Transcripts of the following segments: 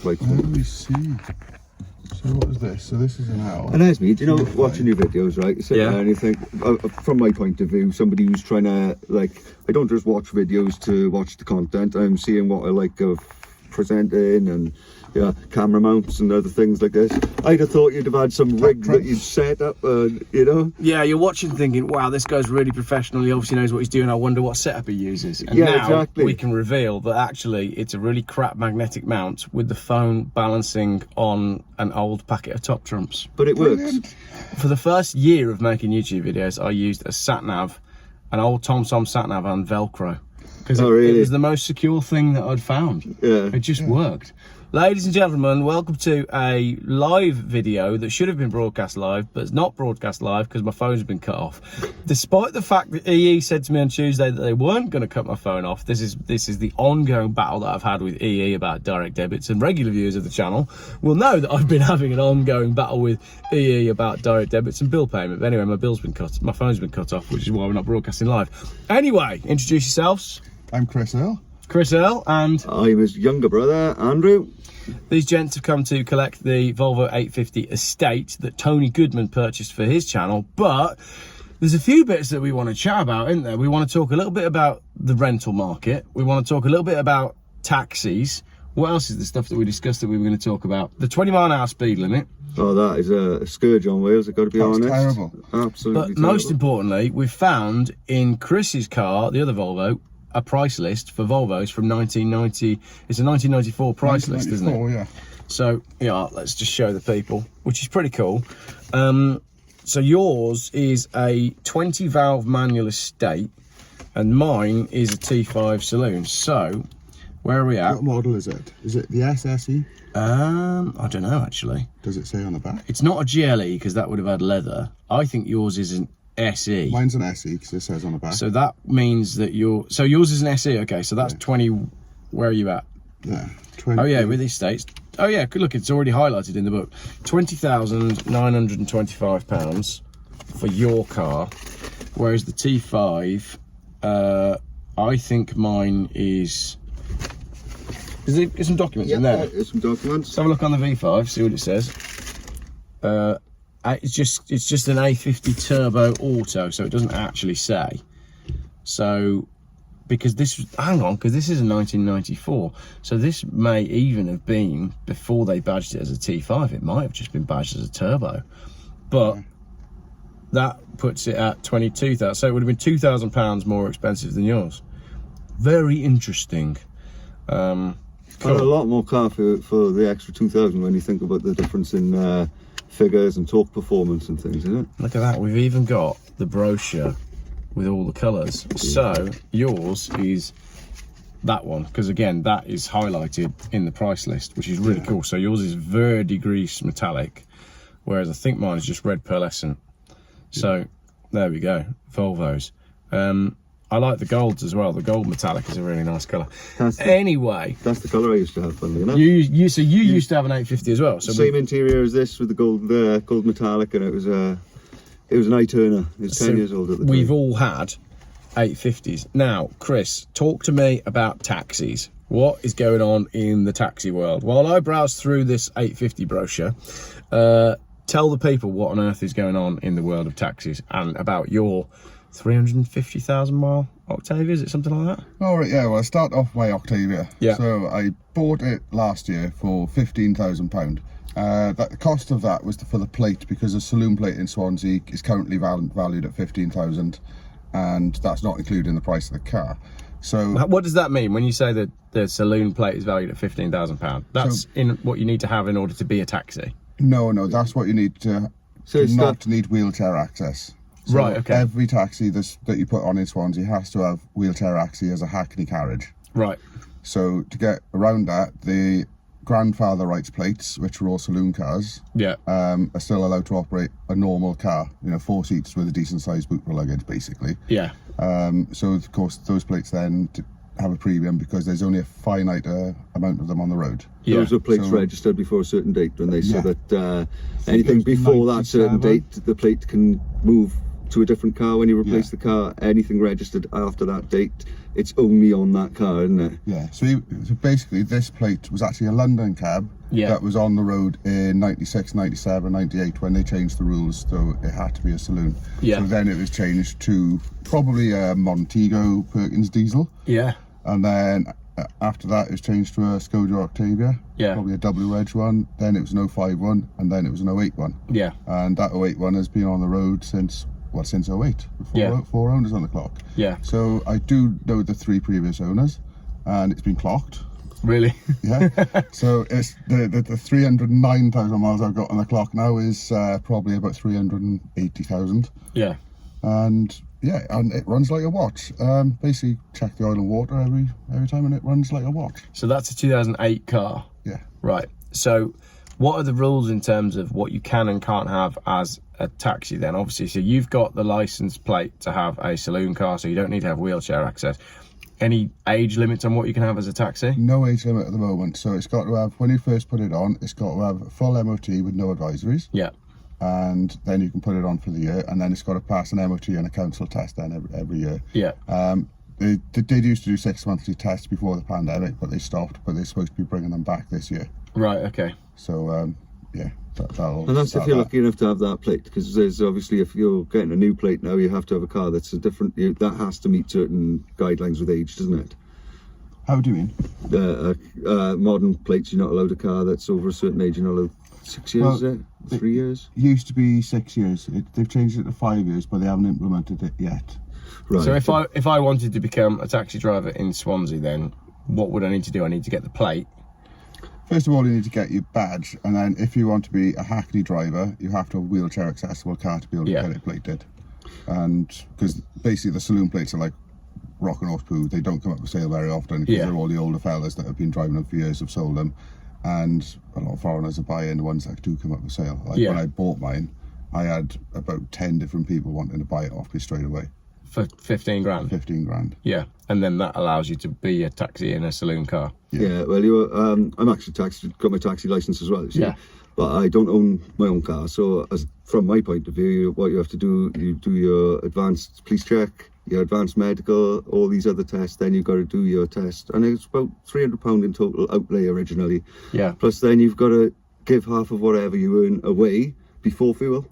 Let me see. So what is this? So this is an L. And there's me, do you know, watching your videos, right? You sit Yeah. there and you think, from my point of view, somebody who's trying to, like, I don't just watch videos to watch the content, I'm seeing what I like of presenting and camera mounts and other things like this. I'd have thought you'd have had some rig that you'd set up, you know? Yeah, you're watching thinking, wow, this guy's really professional, he obviously knows what he's doing, I wonder what setup he uses. And Yeah, now exactly. we can reveal that actually it's a really crap magnetic mount with the phone balancing on an old packet of top trumps. But it works. For the first year of making YouTube videos, I used a sat-nav, an old TomTom sat-nav and Velcro. Because it was the most secure thing that I'd found. Yeah. It just worked. Ladies and gentlemen, welcome to a live video that should have been broadcast live, but it's not broadcast live because my phone's been cut off. Despite the fact that EE said to me on Tuesday that they weren't going to cut my phone off, this is the ongoing battle that I've had with EE about direct debits, and regular viewers of the channel will know that I've been having an ongoing battle with EE about direct debits and bill payment. But anyway, my bill's been cut, my phone's been cut off, which is why we're not broadcasting live. Anyway, introduce yourselves. I'm Chris Earl. Chris Earl, and I'm his younger brother, Andrew. these gents have come to collect the Volvo 850 Estate that Tony Goodman purchased for his channel, but there's a few bits that we want to chat about, isn't there? We want to talk a little bit about the rental market. We want to talk a little bit about taxis. What else is the stuff that we discussed that we were going to talk about? The 20-mile-an-hour speed limit. Oh, that is a scourge on wheels, I've got to be honest. Terrible. Absolutely But most importantly, we found in Chris's car, the other Volvo, a price list for Volvos from 1990. It's a 1994 price list, isn't it? Yeah. So, yeah, let's just show the people, which is pretty cool. So yours is a 20 valve manual Estate and mine is a T5 saloon. So, where are we at? What model is it? Is it the SSE? I don't know, actually. Does it say on the back? It's not a GLE because that would have had leather. I think yours is an SE. Mine's an SE because it says on the back. So that means that so yours is an SE. Okay, so that's 20. Where are you at? Yeah. 20. Oh yeah, with these states. Oh yeah, good look. It's already highlighted in the book. £20,925 for your car, whereas the T5, I think mine is. There's some documents in there. There's some documents. Let's have a look on the V5, see what it says. It's just an A50 turbo auto, so it doesn't actually say. So, because this is a 1994, so this may even have been before they badged it as a T5. It might have just been badged as a turbo, but that puts it at 22,000. So it would have been £2,000 more expensive than yours. Very interesting. Cool. And a lot more car for the extra 2,000 when you think about the difference in figures and torque performance and things, isn't it? Look at that, we've even got the brochure with all the colours. So yours is that one, because again, that is highlighted in the price list, which is really cool. So yours is verdigris metallic, whereas I think mine is just red pearlescent. So there we go, Volvos. I like the golds as well. The gold metallic is a really nice colour. Anyway, that's the colour I used to have, funnily enough. You used to have an 850 as well. So same interior as this with the gold metallic, and it was an eye turner. It was 10 years old at the time. We've all had 850s. Now, Chris, talk to me about taxis. What is going on in the taxi world? While I browse through this 850 brochure, tell the people what on earth is going on in the world of taxis and about your 350,000 mile Octavia, is it something like that? Oh, right, yeah, well, I start off my Octavia. Yeah. So I bought it last year for £15,000. The cost of that was for the plate, because a saloon plate in Swansea is currently valued at £15,000, and that's not including the price of the car. So what does that mean when you say that the saloon plate is valued at £15,000? That's in what you need to have in order to be a taxi? No, that's what you need to not need wheelchair access. So right, okay. Every taxi that you put on in Swansea has to have wheelchair access as a hackney carriage. Right. So to get around that, the grandfather rights plates, which are all saloon cars, are still allowed to operate a normal car, 4 seats with a decent sized boot for luggage, basically. Yeah. So of course those plates then have a premium because there's only a finite amount of them on the road. Yeah. Those are plates registered before a certain date, when they say that anything before that certain date, the plate can move to a different car when you replace the car. Anything registered after that date, it's only on that car, isn't it? Yeah, so basically this plate was actually a London cab that was on the road in 96, 97, 98 when they changed the rules, so it had to be a saloon. So then it was changed to probably a Montego Perkins diesel. And then after that it was changed to a Skoda Octavia, probably a W Reg one, then it was an 05 one, and then it was an 08 one. And that 08 one has been on the road since 08, four owners on the clock. So I do know the 3 previous owners, and it's been clocked. Really? So it's the 309,000 miles I've got on the clock now is probably about 380,000. And and it runs like a watch. Basically check the oil and water every time, and it runs like a watch. So that's a 2008 car. Right. So what are the rules in terms of what you can and can't have as a taxi then? Obviously, so you've got the license plate to have a saloon car, so you don't need to have wheelchair access. Any age limits on what you can have as a taxi? No age limit at the moment. So it's got to have, when you first put it on, it's got to have a full MOT with no advisories. And then you can put it on for the year, and then it's got to pass an MOT and a council test then every year. They did used to do 6 monthly tests before the pandemic, but they stopped, but they're supposed to be bringing them back this year. Right, okay. So and that's if you're lucky enough to have that plate, because there's obviously, if you're getting a new plate now, you have to have a car that's a different, that has to meet certain guidelines with age, doesn't it? How do you mean? Modern plates, you're not allowed a car that's over a certain age. You're not allowed 6 years, is it? 3 years? Used to be 6 years. They've changed it to 5 years, but they haven't implemented it yet. Right. So if I wanted to become a taxi driver in Swansea, then what would I need to do? I need to get the plate. First of all, you need to get your badge, and then if you want to be a Hackney driver, you have to have a wheelchair accessible car to be able to get it plated. And because basically the saloon plates are like rock and horse poo, they don't come up for sale very often, because they're all the older fellas that have been driving them for years have sold them, and a lot of foreigners are buying the ones that do come up for sale. Like when I bought mine, I had about 10 different people wanting to buy it off me straight away. For 15 grand? 15 grand. Yeah, and then that allows you to be a taxi in a saloon car. Well, I'm actually got my taxi license as well, you see? But I don't own my own car, so from my point of view, what you have to do, you do your advanced police check, your advanced medical, all these other tests, then you've got to do your test, and it's about £300 in total outlay originally. Plus then you've got to give half of whatever you earn away before fuel,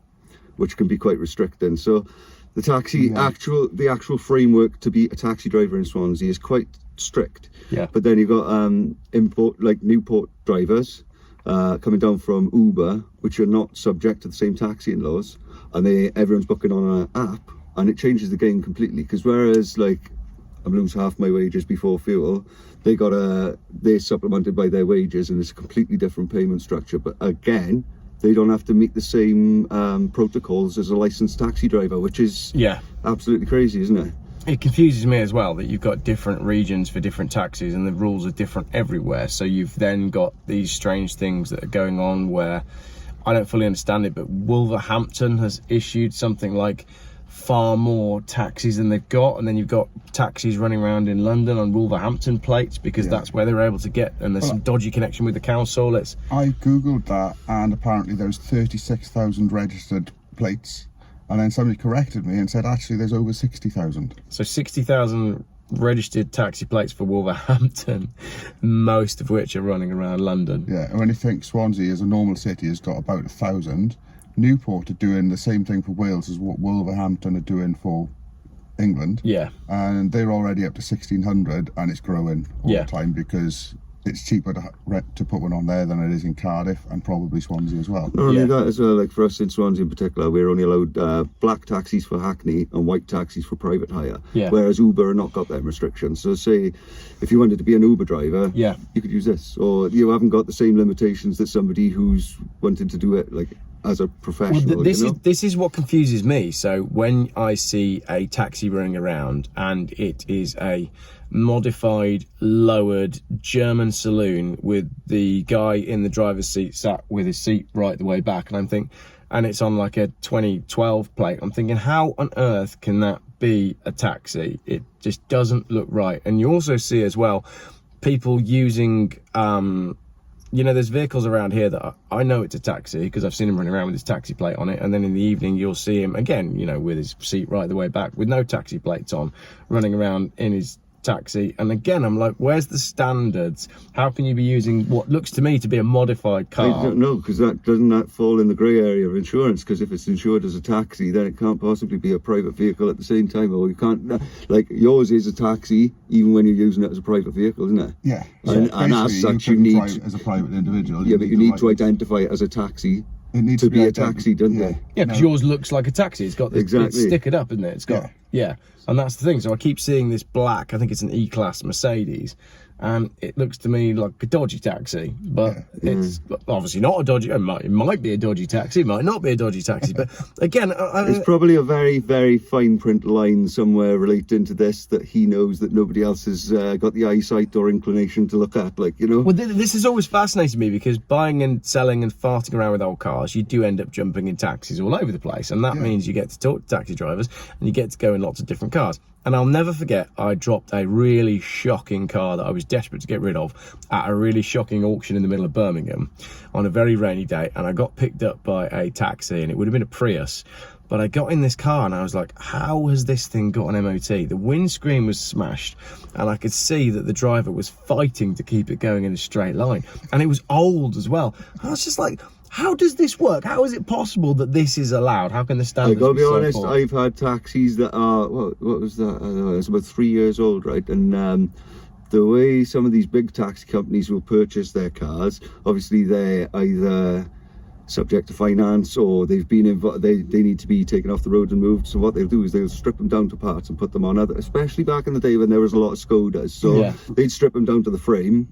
which can be quite restricting. So the taxi the actual framework to be a taxi driver in Swansea is quite strict. But then you've got Newport drivers coming down from Uber, which are not subject to the same taxiing laws, and everyone's booking on an app, and it changes the game completely. Because whereas I'm lose half my wages before fuel, they're supplemented by their wages, and it's a completely different payment structure. But again, they don't have to meet the same protocols as a licensed taxi driver, which is absolutely crazy, isn't it? It confuses me as well that you've got different regions for different taxis, and the rules are different everywhere. So you've then got these strange things that are going on where I don't fully understand it, but Wolverhampton has issued something like far more taxis than they've got, and then you've got taxis running around in London on Wolverhampton plates because that's where they're able to get, and there's some dodgy connection with the council. I googled that, and apparently there's 36,000 registered plates, and then somebody corrected me and said actually there's over 60,000. So 60,000 registered taxi plates for Wolverhampton, most of which are running around London. And when you think Swansea as a normal city has got about 1,000, Newport are doing the same thing for Wales as what Wolverhampton are doing for England. And they're already up to 1,600, and it's growing all the time because it's cheaper to put one on there than it is in Cardiff and probably Swansea as well. Not only that as well, like for us in Swansea in particular, we're only allowed black taxis for Hackney and white taxis for private hire, whereas Uber have not got them restrictions. So say if you wanted to be an Uber driver, you could use this, or you haven't got the same limitations that somebody who's wanted to do it like as a professional. Well, this is what confuses me. So when I see a taxi running around and it is a modified, lowered German saloon with the guy in the driver's seat sat with his seat right the way back, and it's on like a 2012 plate, I'm thinking, how on earth can that be a taxi? It just doesn't look right. And you also see as well people using you know, there's vehicles around here that I know it's a taxi because I've seen him running around with his taxi plate on it, and then in the evening you'll see him again, you know, with his seat right the way back with no taxi plates on, running around in his taxi. And again, I'm like, where's the standards? How can you be using what looks to me to be a modified car? I don't know, because doesn't that fall in the grey area of insurance? Because if it's insured as a taxi, then it can't possibly be a private vehicle at the same time. Or you can't, like, yours is a taxi even when you're using it as a private vehicle, isn't it? Yeah. And as such, you couldn't need drive it as a private individual. Yeah, but you need to identify it as a taxi. It needs to be a taxi, doesn't it? Yeah, because yours looks like a taxi. It's got this, Exactly. it's stickered up, isn't it? It's got, yeah. And that's the thing. So I keep seeing this black, I think it's an E-Class Mercedes, and it looks to me like a dodgy taxi, but it's obviously not a dodgy. It might be a dodgy taxi, it might not be a dodgy taxi, but again, there's probably a very, very fine print line somewhere relating to this that he knows that nobody else has got the eyesight or inclination to look at, like, you know. Well, this has always fascinated me, because buying and selling and farting around with old cars, you do end up jumping in taxis all over the place, and that means you get to talk to taxi drivers and you get to go in lots of different cars. And I'll never forget, I dropped a really shocking car that I was desperate to get rid of at a really shocking auction in the middle of Birmingham on a very rainy day, and I got picked up by a taxi, and it would have been a Prius. But I got in this car and I was like, how has this thing got an MOT? The windscreen was smashed, and I could see that the driver was fighting to keep it going in a straight line. And it was old as well. And I was just like, how does this work? How is it possible that this is allowed? How can the standards I gotta be so honest, poor? I've had taxis that are, what was that? I don't know, it's about 3 years old, right? And the way some of these big taxi companies will purchase their cars, obviously they're either subject to finance, or they've been they need to be taken off the road and moved. So what they'll do is they'll strip them down to parts and put them on other, especially back in the day when there was a lot of Skodas. So they'd strip them down to the frame.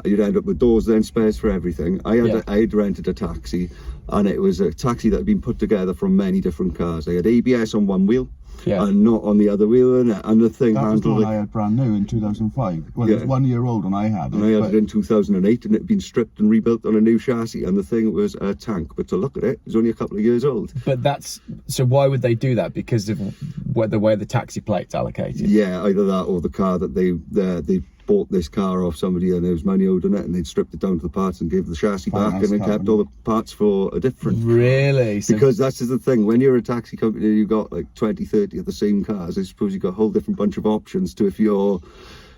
You'd end up with doors, then spares for everything. I had rented a taxi, and it was a taxi that had been put together from many different cars. I had ABS on one wheel, and not on the other wheel, and the thing that was the handled one I had brand new in 2005. Well, it was 1 year old when I had it. and I had it in 2008, and it had been stripped and rebuilt on a new chassis, and the thing was a tank. But to look at it, it was only a couple of years old. But that's, so why would they do that? Because of the way the taxi plate's allocated? Yeah, either that or the car that they bought this car off somebody, and there was money owed on it, and they'd stripped it down to the parts and gave the chassis back, and then kept all the parts for a different. Really? So, Because that's the thing, when you're a taxi company and you've got like 20, 30 of the same cars, I suppose you've got a whole different bunch of options to if you're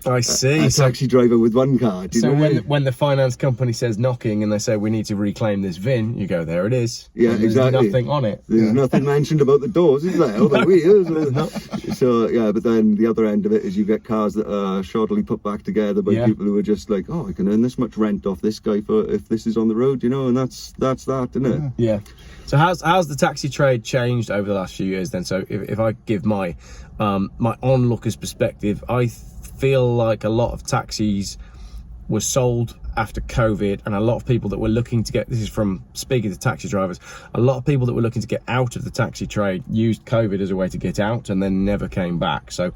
I see. a taxi driver with one car. Do you So know what I mean? when the finance company says knocking and they say we need to reclaim this VIN, you go, there it is. Yeah, And there's exactly. nothing on it. There's nothing mentioned about the doors, is there? Or the wheels. So yeah, but then the other end of it is you get cars that are shoddily put back together by people who are just like, oh, I can earn this much rent off this guy for if this is on the road, you know, and that's that, isn't it? Yeah. So how's the taxi trade changed over the last few years then? So if I give my my onlooker's perspective, I feel like a lot of taxis were sold after COVID, and a lot of people that were looking to get, this is from speaking to taxi drivers, a lot of people that were looking to get out of the taxi trade used COVID as a way to get out and then never came back. So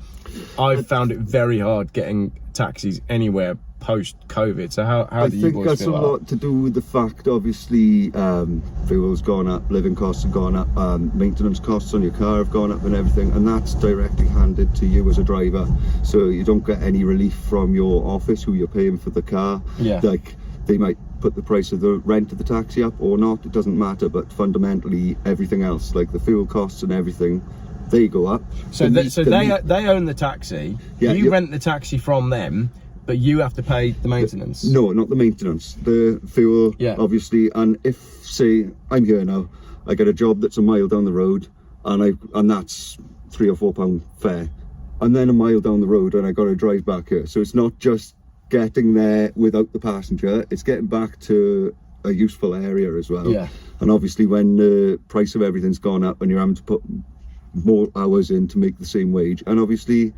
I found it very hard getting taxis anywhere post-COVID. So how I do you think boys that's a feel about lot to do with the fact, obviously, fuel's gone up, living costs have gone up, maintenance costs on your car have gone up and everything, and that's directly handed to you as a driver. So you don't get any relief from your office, who you're paying for the car. Yeah. Like, they might put the price of the rent of the taxi up or not, it doesn't matter, but fundamentally everything else, like the fuel costs and everything, they go up. So they own the taxi, you rent the taxi from them, but you have to pay the maintenance? No, not the maintenance, the fuel, obviously. And if, say, I'm here now, I get a job that's a mile down the road, and that's £3 or £4 fare, and then a mile down the road and I got to drive back here. So it's not just getting there without the passenger, it's getting back to a useful area as well. Yeah. And obviously when the price of everything's gone up and you're having to put more hours in to make the same wage, and obviously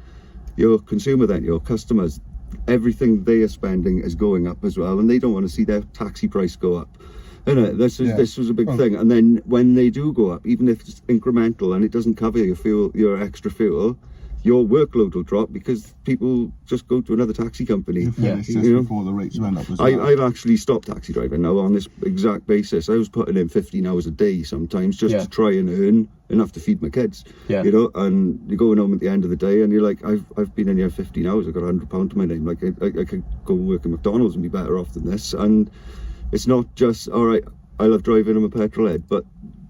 your consumer, then your customers, everything they are spending is going up as well, and they don't want to see their taxi price go up. This was a big thing. And then when they do go up, even if it's incremental and it doesn't cover your fuel, your extra fuel, your workload will drop because people just go to another taxi company. You finish just You know? before the rates went up as well. I've actually stopped taxi driving now on this exact basis. I was putting in 15 hours a day sometimes just to try and earn enough to feed my kids. Yeah. You know, and you're going home at the end of the day and you're like, I've been in here 15 hours, I've got £100 to my name. Like I could go work at McDonald's and be better off than this. And it's not just, all right, I love driving, I'm a petrol head, but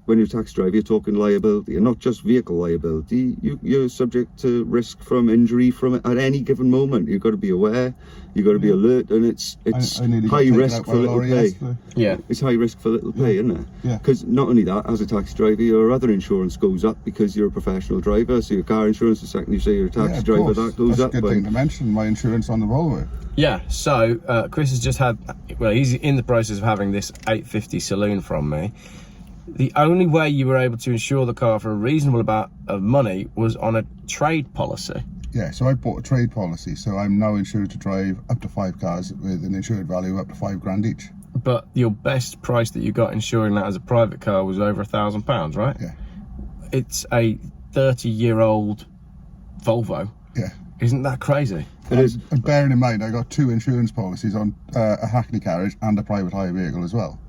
when you're a taxi driver, you're talking liability, and not just vehicle liability. You're subject to risk from injury from it at any given moment. You've got to be aware, you've got to be alert, and it's I nearly got high taken risk out for by a little lorry pay. yesterday. Yeah. It's high risk for little pay, isn't it? Yeah. Because not only that, as a taxi driver, your other insurance goes up because you're a professional driver. So your car insurance, the second you say you're a taxi Of driver, course. that goes That's up. a good thing to mention, my insurance on the Volvo. Yeah, so Chris has just had, well, he's in the process of having this 850 saloon from me. The only way you were able to insure the car for a reasonable amount of money was on a trade policy. Yeah, so I bought a trade policy, so I'm now insured to drive up to 5 cars with an insured value up to £5,000 each. But your best price that you got insuring that as a private car was over £1,000, right? Yeah. It's a 30-year-old Volvo. Yeah. Isn't that crazy? It is. And bearing in mind, I got 2 insurance policies on a Hackney carriage and a private hire vehicle as well.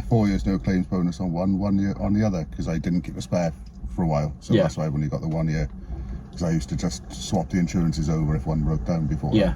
4 years no claims bonus on one year on the other, because I didn't keep a spare for a while. So that's why I've only got the 1 year. Because I used to just swap the insurances over if one broke down before. Yeah.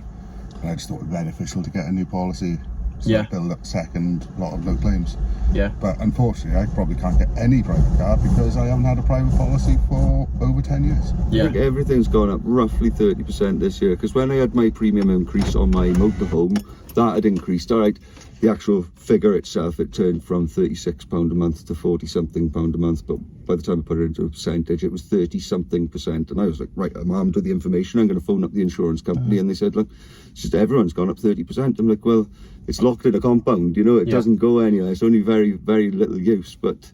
And I just thought it was beneficial to get a new policy. So Yeah. I build up second lot of no claims. Yeah. But unfortunately, I probably can't get any private car because I haven't had a private policy for over 10 years. Yeah. Like everything's gone up roughly 30% this year, because when I had my premium increase on my motorhome, that had increased. All right, the actual figure itself, it turned from £36 a month to 40 something pound a month, but by the time I put it into a percentage, it was 30 something %. And I was like, right, I'm armed with the information, I'm going to phone up the insurance company. And they said, look, it's just everyone's gone up 30%. I'm like, well, it's locked in a compound, you know, it doesn't go anywhere. It's only very, very little use, but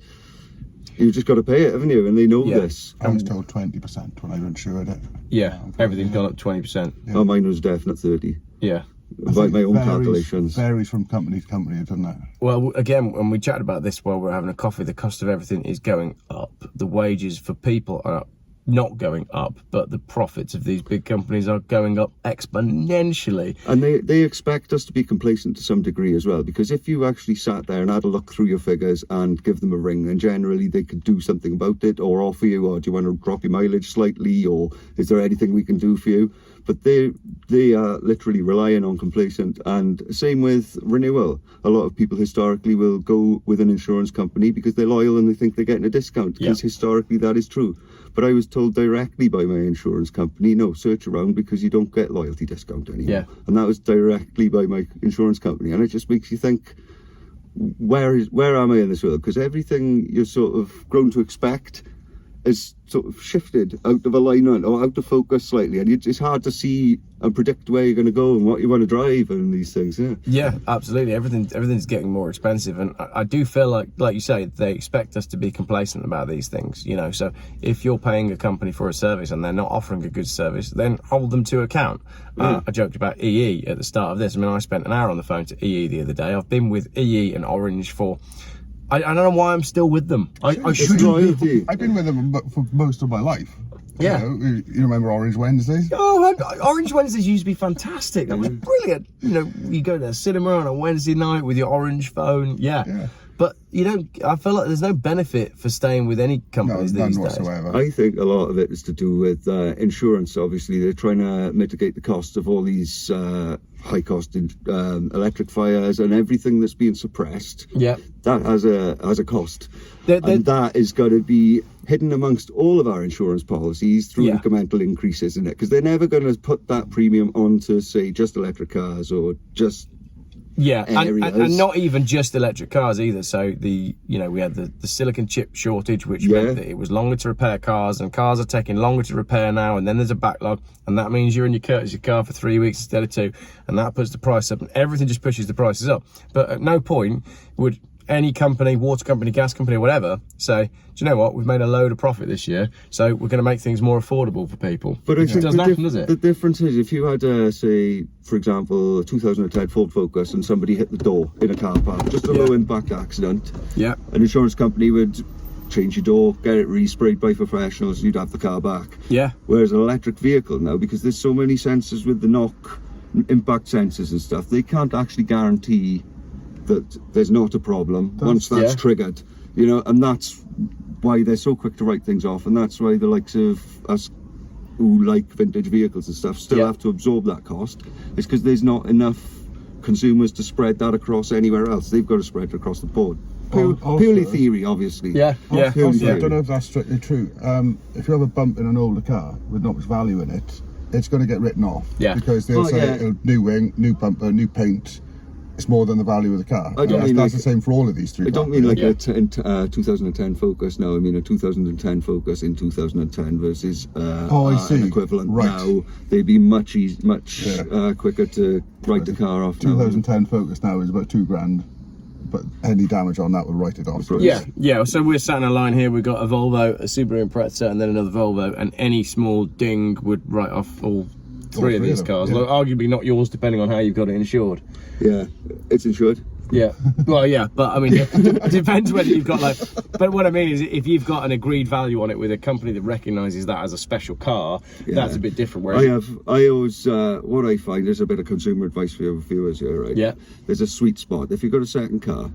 you've just got to pay it, haven't you? And they know this. I was told 20% when I insured it. Yeah. Everything's gone up 20%. Oh, mine was definite 30. Yeah. By my own calculations. Varies from company to company, doesn't it? Well, again, when we chatted about this while we were having a coffee, the cost of everything is going up. The wages for people are not going up, but the profits of these big companies are going up exponentially. And they expect us to be complacent to some degree as well, because if you actually sat there and had a look through your figures and give them a ring, then generally they could do something about it, or offer you, or do you want to drop your mileage slightly, or is there anything we can do for you? But they are literally relying on complacent. And same with renewal. A lot of people historically will go with an insurance company because they're loyal and they think they're getting a discount, because historically that is true. But I was told directly by my insurance company, no, search around because you don't get loyalty discount anymore. Yeah. And that was directly by my insurance company. And it just makes you think, where am I in this world? Because everything you're sort of grown to expect is sort of shifted out of alignment or out of focus slightly, and it's hard to see and predict where you're going to go and what you want to drive and these things. Yeah, absolutely. Everything's getting more expensive, and I do feel like you say, they expect us to be complacent about these things, you know. So if you're paying a company for a service and they're not offering a good service, then hold them to account. I joked about EE at the start of this. I mean, I spent an hour on the phone to EE the other day. I've been with EE and Orange for I don't know why I'm still with them. I should. loyalty. I've been with them for most of my life. Yeah. You remember Orange Wednesdays? Oh, Orange Wednesdays used to be fantastic. That was brilliant. You know, you go to the cinema on a Wednesday night with your Orange phone. Yeah. But you don't. I feel like there's no benefit for staying with any companies None these days. whatsoever. I think a lot of it is to do with insurance. Obviously, they're trying to mitigate the cost of all these high-cost electric fires and everything that's being suppressed. Yeah. That has a cost, and that is going to be hidden amongst all of our insurance policies through incremental increases in it, because they're never going to put that premium onto, say, just electric cars or just and not even just electric cars either. So we had the silicon chip shortage, which meant that it was longer to repair cars, and cars are taking longer to repair now, and then there's a backlog, and that means you're in your courtesy car for 3 weeks instead of 2, and that puts the price up, and everything just pushes the prices up. But at no point would any company, water company, gas company, or whatever, say, do you know what, we've made a load of profit this year, so we're going to make things more affordable for people. But I think it doesn't happen, does it? The difference is, if you had, say, for example, a 2010 Ford Focus and somebody hit the door in a car park, just a low impact accident, an insurance company would change your door, get it resprayed by professionals, and you'd have the car back. Yeah. Whereas an electric vehicle now, because there's so many sensors with the knock, impact sensors and stuff, they can't actually guarantee that there's not a problem once that's triggered, you know, and that's why they're so quick to write things off, and that's why the likes of us who like vintage vehicles and stuff still have to absorb that cost. It's because there's not enough consumers to spread that across anywhere else. They've got to spread it across the board. Purely theory, obviously. Yeah. I don't know if that's strictly true. If you have a bump in an older car with not much value in it, it's going to get written off. Yeah. Because they'll say new wing, new bumper, new paint. It's more than the value of the car. That's the same for all of these three. I don't mean like a 2010 Focus now. I mean a 2010 Focus in 2010 versus an equivalent now. They'd be much quicker to write the car off. 2010 Focus now is about £2,000, but any damage on that will write it off. Yeah. So we're sat in a line here. We've got a Volvo, a Subaru Impreza, and then another Volvo, and any small ding would write off all three of these cars. Well, arguably not yours, depending on how you've got it insured. Yeah, it's insured. Yeah, well, yeah, but I mean, it depends whether you've got like. But what I mean is, if you've got an agreed value on it with a company that recognises that as a special car, that's a bit different. Whereas I always what I find, there's a bit of consumer advice for your viewers here, right? Yeah. There's a sweet spot. If you've got a second car,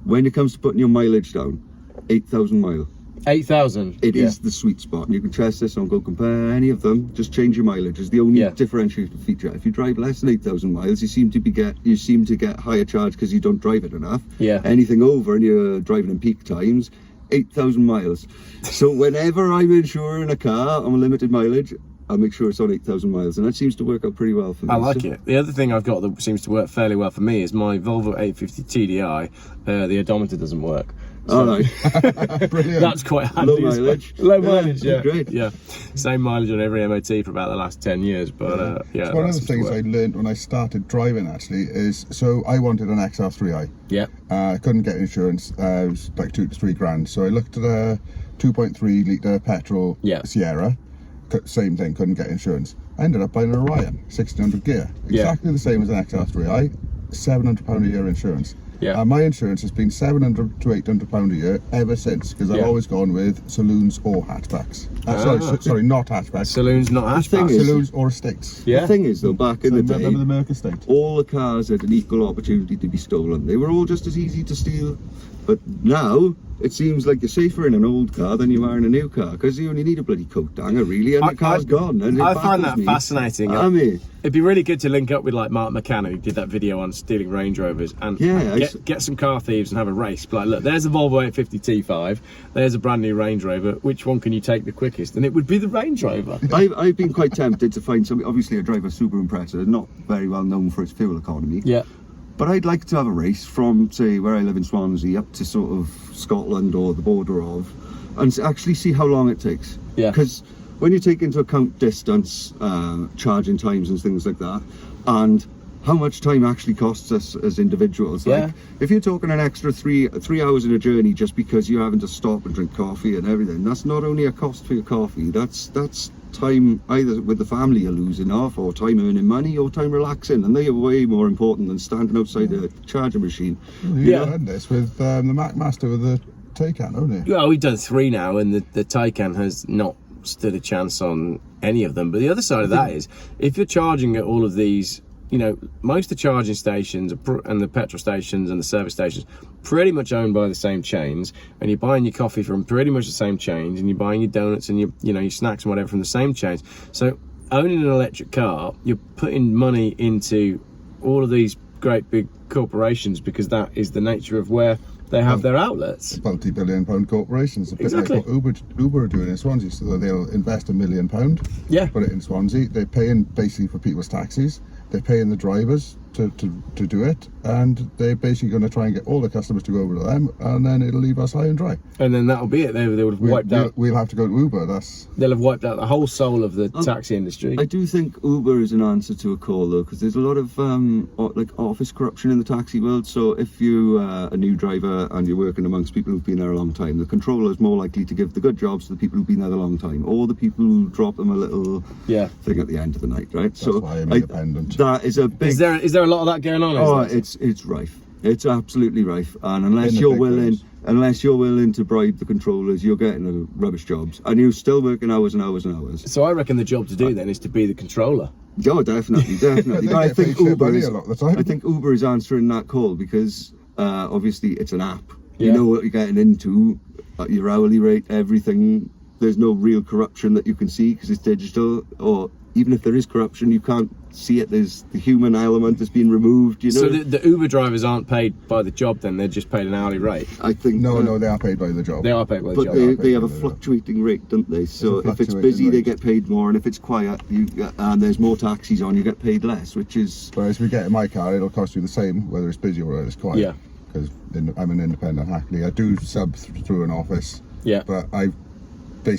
when it comes to putting your mileage down, 8,000 mile. 8,000. It is the sweet spot, and you can test this. Don't go compare any of them. Just change your mileage. Is the only differentiating feature. If you drive less than 8,000 miles, you seem to get higher charge because you don't drive it enough. Yeah. Anything over, and you're driving in peak times, 8,000 miles. So whenever I'm insuring a car on a limited mileage, I'll make sure it's on 8,000 miles, and that seems to work out pretty well for me. I like it. The other thing I've got that seems to work fairly well for me is my Volvo 850 TDI. The odometer doesn't work. So, right. Brilliant. That's quite handy. Low mileage. Low mileage, yeah. Great. Yeah. Same mileage on every MOT for about the last 10 years. But It's one of the things I learned when I started driving actually is, so I wanted an XR3i. Yeah. I couldn't get insurance. It was like $2 to $3 grand. So I looked at a 2.3 litre petrol Sierra. Same thing, couldn't get insurance. I ended up buying a Orion 1600 gear. Exactly the same as an XR3i. £700 a year insurance. Yeah. My insurance has been £700 to £800 a year ever since, because I've always gone with saloons or hatchbacks. Sorry, not hatchbacks. Saloons, not hatchbacks. Saloons or estates. Yeah. The thing is, though, back in the day, remember the Merc estate? all the cars had an equal opportunity to be stolen. They were all just as easy to steal. But now it seems like you're safer in an old car than you are in a new car, because you only need a bloody coat hanger, really, and the car's gone. And I find that fascinating. I mean, it'd be really good to link up with like Mark McCann, who did that video on stealing Range Rovers, and get some car thieves and have a race. But like, look, there's a Volvo 850 T5, there's a brand new Range Rover. Which one can you take the quickest? And it would be the Range Rover. I've been quite tempted to find something. Obviously, I drive a Subaru Impreza, not very well known for its fuel economy. Yeah. But I'd like to have a race from, say, where I live in Swansea up to sort of Scotland or the border of, and actually see how long it takes. Yeah. Because when you take into account distance, charging times and things like that, and how much time actually costs us as individuals. Like, if you're talking an extra three hours in a journey just because you're having to stop and drink coffee and everything, that's not only a cost for your coffee, that's time either with the family you're losing off, or time earning money, or time relaxing, and they are way more important than standing outside a charging machine. You had this with the Mac Master with the Taycan, haven't you? Well, we've done 3 now, and the Taycan has not stood a chance on any of them. But the other side of that is, if you're charging at all of these, you know, most of the charging stations and the petrol stations and the service stations pretty much owned by the same chains, and you're buying your coffee from pretty much the same chains, and you're buying your donuts and your snacks and whatever from the same chains. So owning an electric car, you're putting money into all of these great big corporations, because that is the nature of where they have their outlets. Multi-billion-pound corporations. Exactly. Like what Uber are doing in Swansea. So they'll invest £1 million, put it in Swansea. They're paying basically for people's taxis. They're paying the drivers to do it, and they're basically going to try and get all the customers to go over to them, and then it'll leave us high and dry. And then that'll be it. They would have wiped out. We'll have to go to Uber. They'll have wiped out the whole soul of the taxi industry. I do think Uber is an answer to a call, though, because there's a lot of like office corruption in the taxi world. So if you're a new driver and you're working amongst people who've been there a long time, the controller is more likely to give the good jobs to the people who've been there a long time, or the people who drop them a little thing at the end of the night, right? That's why I'm independent. That is a big. Is there a lot of that going on? Oh, it's rife. It's absolutely rife, and unless In the you're big willing, rooms. to bribe the controllers, you're getting rubbish jobs, and you're still working hours and hours and hours. So I reckon the job to do then is to be the controller. Yeah, definitely. But I get paid think shit Uber money is. a lot of the time. I think Uber is answering that call because obviously it's an app. Yeah. You know what you're getting into, your hourly rate, everything. There's no real corruption that you can see because it's digital, or even if there is corruption, you can't see it. There's the human element that's been removed. You know. So the Uber drivers aren't paid by the job then, they're just paid an hourly rate? I think No, they are paid by the job. They are paid by the But job. they have a fluctuating rate, don't they? So It's a if it's fluctuating busy, they rate. get paid more, and if it's quiet, and there's more taxis on, you get paid less, which is Whereas we get in my car, it'll cost you the same whether it's busy or whether it's quiet. Yeah. Because I'm an independent hackney. I do sub through an office. Yeah. But I've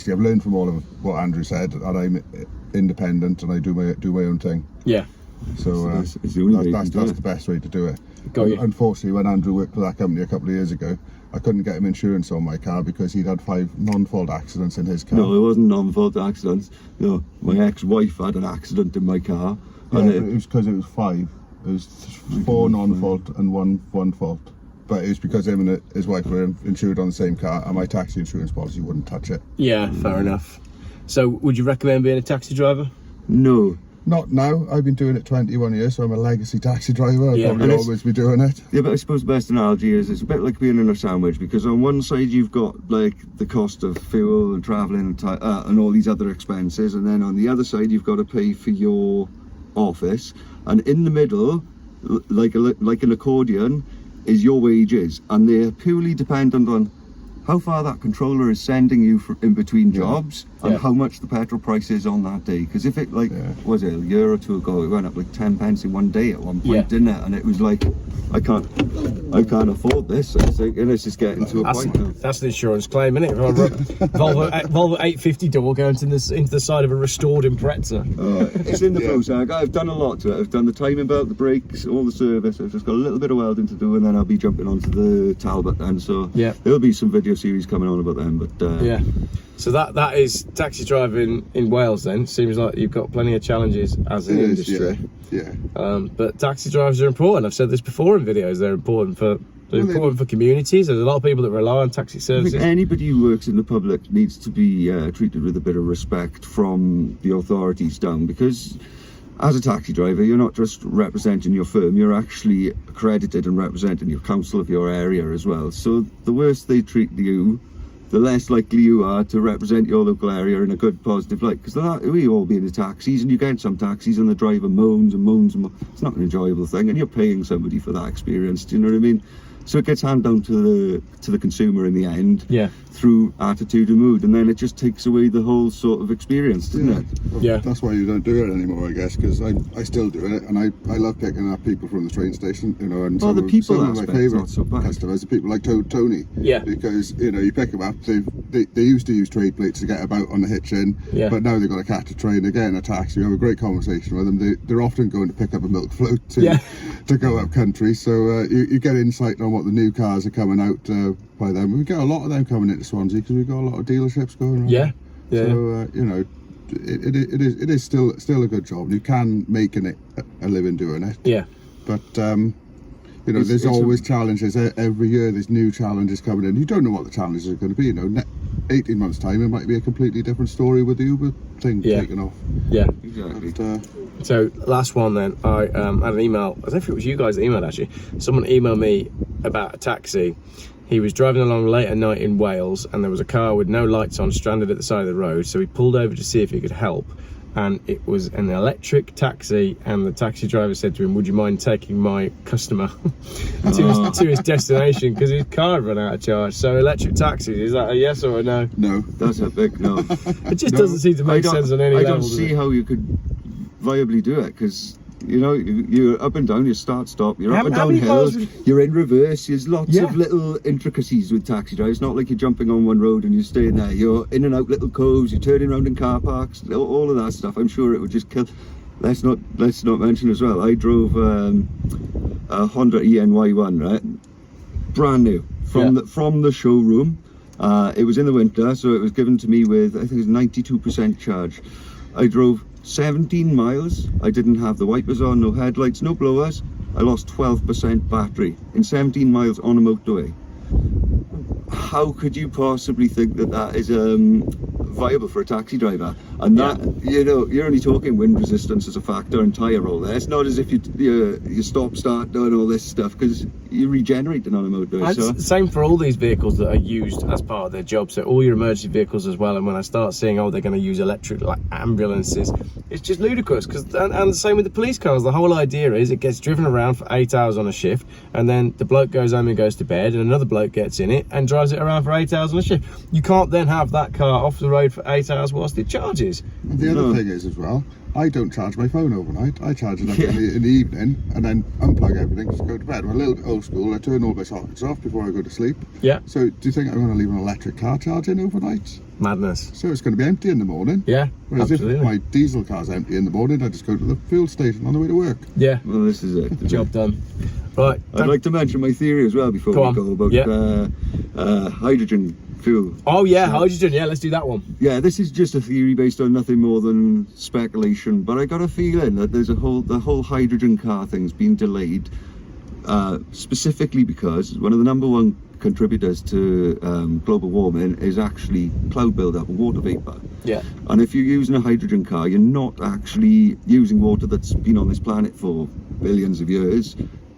learned from all of what Andrew said, and I'm independent and I do my own thing. Yeah. So It's the only way you that's can do it. the best way to do it. Got you. Unfortunately, when Andrew worked for that company a couple of years ago, I couldn't get him insurance on my car because he'd had 5 non-fault accidents in his car. no, it wasn't non-fault accidents. No, my ex-wife had an accident in my car, Yeah, and but it was because it was 5. It was 4 non-fault and one fault. But it was because him and his wife were insured on the same car, and my taxi insurance policy wouldn't touch it. Yeah, fair enough. So would you recommend being a taxi driver? no. Not now. I've been doing it 21 years, so I'm a legacy taxi driver. I'll Yeah, probably and it's- always be doing it. Yeah, but I suppose the best analogy is it's a bit like being in a sandwich, because on one side you've got like the cost of fuel and travelling and all these other expenses, and then on the other side you've got to pay for your office, and in the middle, like an accordion, is your wages, and they're purely dependent on how far that controller is sending you in between jobs and Yeah. how much the petrol price is on that day. Because if it was it a year or two ago, it went up like 10 pence in one day at one point, Yeah. didn't it? And it was like, I can't afford this. I think, and it's just getting to a point now. That's an insurance claim, isn't it? Volvo 850 door going into the side of a restored Impreza. It's in the process. I've done a lot to it. I've done the timing belt, the brakes, all the service. I've just got a little bit of welding to do, and then I'll be jumping onto the Talbot then. So Yeah. there'll be some video series coming on about them. But Yeah. So that is taxi driving in Wales then. Seems like you've got plenty of challenges as an It is, industry. yeah. But taxi drivers are important. I've said this before in videos. They're important for communities. There's a lot of people that rely on taxi I services. think anybody who works in the public needs to be treated with a bit of respect from the authorities down, because as a taxi driver, you're not just representing your firm, you're actually accredited and representing your council of your area as well. So the worse they treat you, the less likely you are to represent your local area in a good, positive light. Because we all be in the taxis, and you get some taxis and the driver moans and moans and moans. It's not an enjoyable thing, and you're paying somebody for that experience. Do you know what I mean? So it gets handed down to the consumer in the end, Yeah. through attitude and mood, and then it just takes away the whole sort of experience, doesn't it? Yeah. That's why you don't do it anymore, I guess, because I still do it, and I love picking up people from the train station, you know, and Well, the some people of my aspect's favourite not so bad. customers are people like Tony. Yeah. Because, you know, you pick them up, they used to use trade plates to get about on the hitch-in, Yeah. but now they've got to catch a train, they get in a taxi, we have a great conversation with them. They're often going to pick up a milk float to go up country, so you get insight on what the new cars are coming out by them. We get a lot of them coming into Swansea because we've got a lot of dealerships going on. Yeah. Yeah. So you know, it is still a good job. You can make a living doing it. Yeah. But you know, there's always challenges every year. There's new challenges coming in. You don't know what the challenges are going to be. You know, 18 months time, it might be a completely different story with the Uber thing taking off. Yeah. Exactly. But, So last one then, I had an email. I don't think it was you guys that emailed actually. Someone emailed me about a taxi. He was driving along late at night in Wales, and there was a car with no lights on stranded at the side of the road. So he pulled over to see if he could help, and it was an electric taxi. And the taxi driver said to him, "Would you mind taking my customer to his destination because his car had run out of charge?" So electric taxis, is that a yes or a no? no. That's a big no. It just doesn't seem to make sense on any I level. don't does see it? how you could viably do it, because you know, you're up and down, you start, stop, you're up and How down many miles hills, you're in reverse, there's lots Yeah. of little intricacies with taxi drive. It's not like you're jumping on one road and you're staying there, you're in and out little coves, you're turning around in car parks, all of that stuff. I'm sure it would just kill. Let's not mention as well, I drove a Honda ENY1, right? Brand new, from the showroom. It was in the winter, so it was given to me with, I think it was 92% charge. I drove 17 miles. I didn't have the wipers on, no headlights, no blowers. I lost 12% battery in 17 miles on a motorway. How could you possibly think that that is viable for a taxi driver? And that, you know, you're only talking wind resistance as a factor and tyre roll there. It's not as if you stop, start, doing all this stuff, because you're regenerating on a motorway. It's the same for all these vehicles that are used as part of their job, so all your emergency vehicles as well. And when I start seeing, oh, they're going to use electric like ambulances, it's just ludicrous. And the same with the police cars. The whole idea is it gets driven around for 8 hours on a shift, and then the bloke goes home and goes to bed, and another bloke gets in it and drives it around for 8 hours on a shift. You can't then have that car off the road for 8 hours whilst it charges. And the other thing is as well, I don't charge my phone overnight. I charge it up in the evening and then unplug everything to go to bed. I'm a little bit old school. I turn all my sockets off before I go to sleep. Yeah. So do you think I'm going to leave an electric car charging overnight? Madness. So it's going to be empty in the morning. Yeah, Whereas absolutely. if my diesel car's empty in the morning, I just go to the fuel station on the way to work. Yeah, Well, this is it. job done. Right. I'd like to mention my theory as well before we go about hydrogen fuel. Oh yeah, hydrogen. Yeah, let's do that one. Yeah, this is just a theory based on nothing more than speculation, but I got a feeling that the whole hydrogen car thing's been delayed, specifically because one of the number one contributors to global warming is actually cloud buildup and water vapor. Yeah. And if you're using a hydrogen car, you're not actually using water that's been on this planet for billions of years.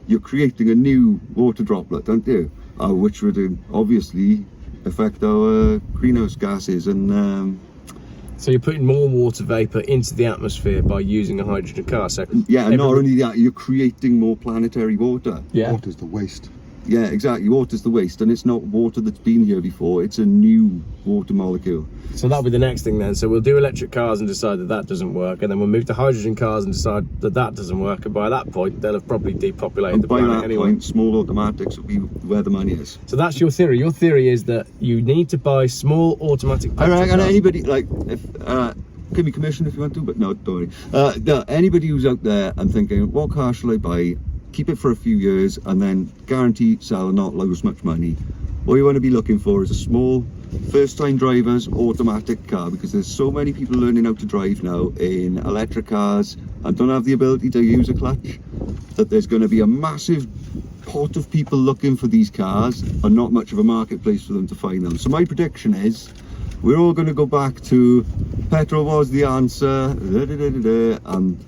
You're creating a new water droplet, aren't you? Which would obviously affect our greenhouse gases, and So you're putting more water vapor into the atmosphere by using a hydrogen car. So yeah, and not only that, you're creating more planetary water. yeah, Water's the waste. Yeah, exactly. Water's the waste, and it's not water that's been here before. It's a new water molecule. so that'll be the next thing then. So we'll do electric cars and decide that that doesn't work, and then we'll move to hydrogen cars and decide that that doesn't work. And by that point, they'll have probably depopulated And the by planet that anyway. point, small automatics will be where the money is. So that's your theory. Your theory is that you need to buy small automatic I petrol reckon cars. anybody, like, if give me commission if you want to, but no, don't worry. No, anybody who's out there and thinking, what car shall I buy? Keep it for a few years and then guarantee sell and not lose much money. What you want to be looking for is a small, first-time drivers automatic car, because there's so many people learning how to drive now in electric cars and don't have the ability to use a clutch, that there's going to be a massive pot of people looking for these cars and not much of a marketplace for them to find them. So my prediction is we're all going to go back to petrol was the answer, and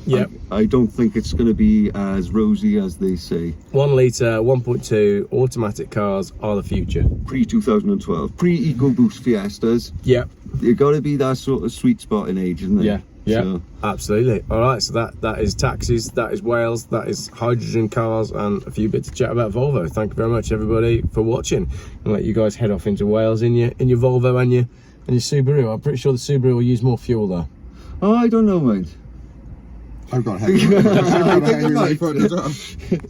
Yep. I don't think it's going to be as rosy as they say. 1 litre, 1.2 automatic cars are the future. Pre-2012, pre-EcoBoost Fiestas, Yep. you've got to be that sort of sweet spot in age, isn't it? Yeah. Yeah. So, Absolutely. All right. So that is taxis. That is Wales. That is hydrogen cars, and a few bits to chat about Volvo. Thank you very much, everybody, for watching. I'll let you guys head off into Wales in your Volvo and your Subaru. I'm pretty sure the Subaru will use more fuel though. oh, I don't know, mate. I've got a heavy, I've got a heavy right foot as well.